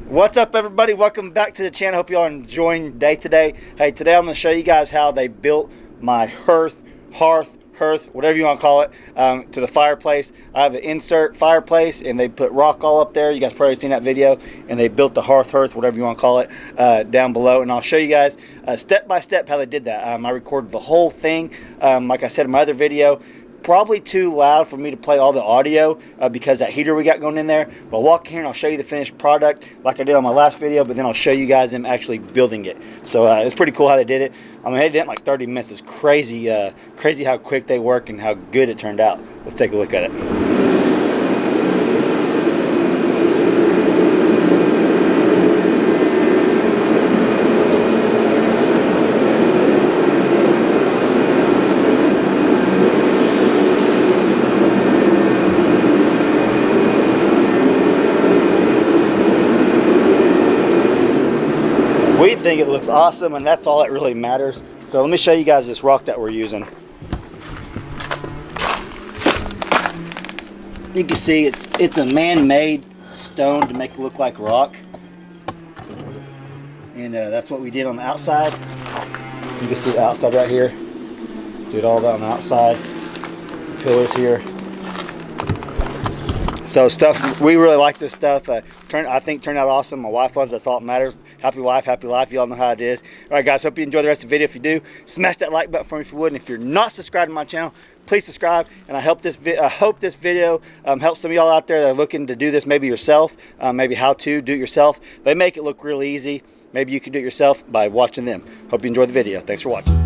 What's up, everybody? Welcome back to the channel. Hope you all enjoying your day today. Hey, today I'm going to show you guys how they built my hearth, whatever you want to call it, to the fireplace. I have an insert fireplace, and they put rock all up there. You guys probably seen that video. And they built the hearth, whatever you want to call it, down below. And I'll show you guys step by step how they did that. I recorded the whole thing, like I said in my other video. Probably too loud for me to play all the audio because that heater we got going in there. But I'll walk here and I'll show you the finished product like I did on my last video, but then I'll show you guys them actually building it. So it's pretty cool how they did it. I mean, they did it in like 30 minutes. It's crazy, crazy how quick they work and how good it turned out. Let's take a look at it. We think it looks awesome, and that's all that really matters. So let me show you guys this rock that we're using. You can see it's a man-made stone to make it look like rock, and that's what we did on the outside. You can see the outside right here. Did all that on the outside. The pillars here. So stuff, we really like this stuff. I think turned out awesome. My wife loves it. That's all that matters. Happy wife, happy life. You all know how it is. All right, guys, hope you enjoy the rest of the video. If you do, smash that like button for me if you would. And if you're not subscribed to my channel, please subscribe. And I hope this video helps some of y'all out there that are looking to do this maybe yourself, maybe how to do it yourself. They make it look really easy. Maybe you can do it yourself by watching them. Hope you enjoy the video. Thanks for watching.